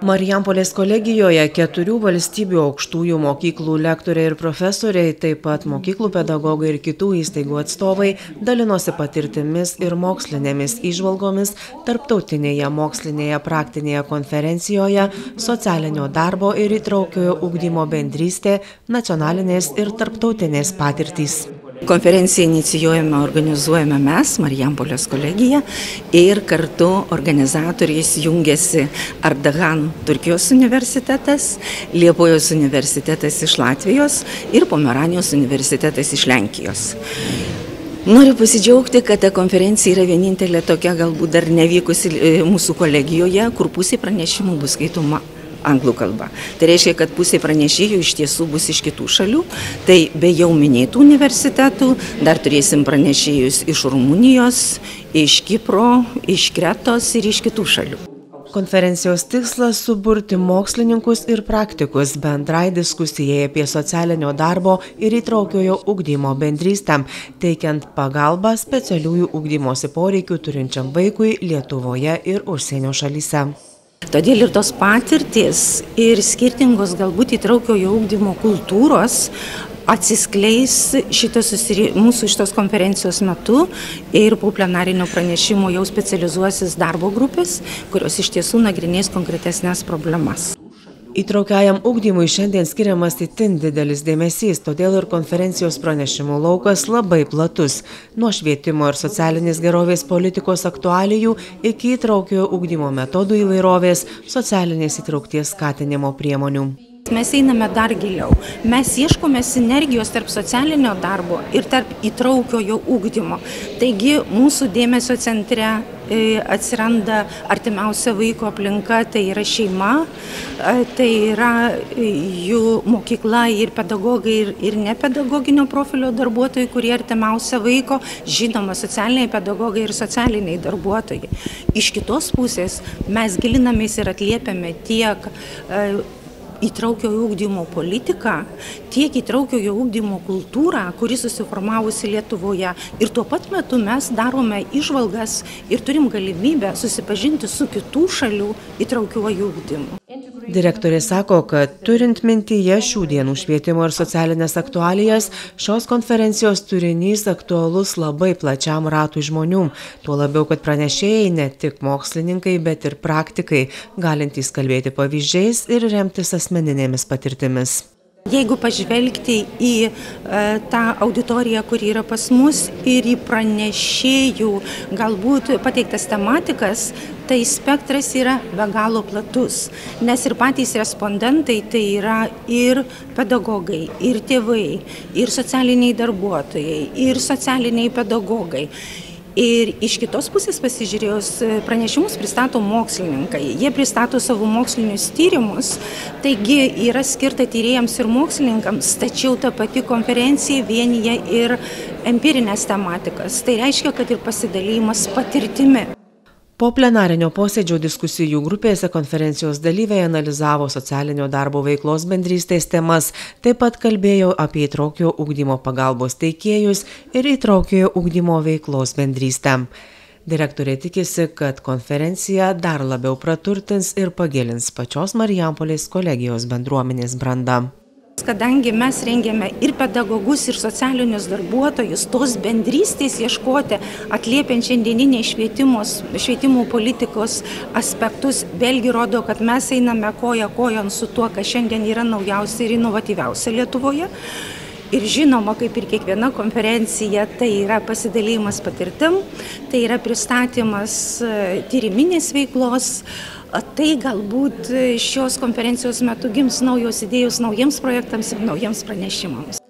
Marijampolės kolegijoje 4 valstybių aukštųjų mokyklų lektoriai ir profesoriai, taip pat mokyklų pedagogai ir kitų įstaigų atstovai dalinosi patirtimis ir mokslinėmis įžvalgomis tarptautinėje mokslinėje praktinėje konferencijoje Socialinio darbo ir įtraukiojo ugdymo bendrystė, nacionalinės ir tarptautinės patirtys. Konferenciją inicijuojame, organizuojame mes, Marijampolės kolegija, ir kartu organizatoriais jungiasi Ardahan Turkijos universitetas, Liepojos universitetas iš Latvijos ir Pomeranijos universitetas iš Lenkijos. Noriu pasidžiaugti, kad ta konferencija yra vienintelė tokia galbūt dar nevykusi mūsų kolegijoje, kur pusė pranešimų bus skaitoma anglų kalba. Tai reiškia, kad pusė pranešėjų iš tiesų bus iš kitų šalių. Tai be jau minėtų universitetų dar turėsim pranešėjus iš Rumunijos, iš Kipro, iš Kretos ir iš kitų šalių. Konferencijos tikslas – suburti mokslininkus ir praktikus bendrai diskusijai apie socialinio darbo ir įtraukiojo ugdymo bendrystę, teikiant pagalbą specialiųjų ugdymosi poreikių turinčiam vaikui Lietuvoje ir užsienio šalyse. Todėl ir tos patirtys ir skirtingos galbūt įtraukiojo ugdymo kultūros atsiskleis mūsų šitos konferencijos metu ir po plenarinio pranešimo jau specializuosis darbo grupės, kurios iš tiesų nagrinės konkretesnės problemas. Įtraukiajam ugdymui šiandien skiriamas itin didelis dėmesys, todėl ir konferencijos pranešimų laukas labai platus, nuo švietimo ir socialinės gerovės politikos aktualijų iki įtraukiojo ugdymo metodų įvairovės, socialinės įtraukties skatinimo priemonių. Mes einame dar giliau. Mes ieškome sinergijos tarp socialinio darbo ir tarp įtraukiojo ugdymo. Taigi mūsų dėmesio centre atsiranda artimiausia vaiko aplinka, tai yra šeima, tai yra jų mokykla ir pedagogai ir nepedagoginio profilio darbuotojai, kurie artimiausia vaiko, žinoma, socialiniai pedagogai ir socialiniai darbuotojai. Iš kitos pusės mes gilinamės ir atliepiame tiek įtraukiojo ugdymo politiką, tiek įtraukiojo ugdymo kultūrą, kuri susiformavusi Lietuvoje. Ir tuo pat metu mes darome įžvalgas ir turim galimybę susipažinti su kitų šalių įtraukiuoju ugdymu. Direktorė sako, kad turint mintyje šių dienų švietimo ir socialinės aktualijas, šios konferencijos turinys aktualus labai plačiam ratui žmonių. Tuo labiau, kad pranešėjai ne tik mokslininkai, bet ir praktikai, galintys kalbėti pavyzdžiais ir remtis asmeninėmis patirtimis. Jeigu pažvelgti į tą auditoriją, kuri yra pas mus, ir į pranešėjų galbūt pateiktas tematikas, tai spektras yra be galo platus, nes ir patys respondentai tai yra ir pedagogai, ir tėvai, ir socialiniai darbuotojai, ir socialiniai pedagogai. Ir iš kitos pusės pasižiūrėjus, pranešimus pristato mokslininkai, jie pristato savo mokslinius tyrimus, taigi yra skirta tyrėjams ir mokslininkams, tačiau ta pati konferencija vienyje ir empirinės tematikas, tai reiškia, kad ir pasidalymas patirtimi. Po plenarinio posėdžio diskusijų grupėse konferencijos dalyviai analizavo socialinio darbo veiklos bendrystės temas, taip pat kalbėjo apie įtraukiojo ugdymo pagalbos teikėjus ir įtraukiojo ugdymo veiklos bendrystę. Direktorė tikisi, kad konferencija dar labiau praturtins ir pagilins pačios Marijampolės kolegijos bendruomenės brandą. Kadangi mes rengiame ir pedagogus, ir socialinius darbuotojus, tos bendrystės ieškoti, atliepiant šiandieninės švietimo politikos aspektus, vėlgi rodo, kad mes einame koja kojon su tuo, kas šiandien yra naujausia ir inovatyviausia Lietuvoje. Ir žinoma, kaip ir kiekviena konferencija, tai yra pasidalymas patirtim, tai yra pristatymas tyriminės veiklos. Tai galbūt šios konferencijos metu gims naujos idėjos naujiems projektams ir naujiems pranešimams.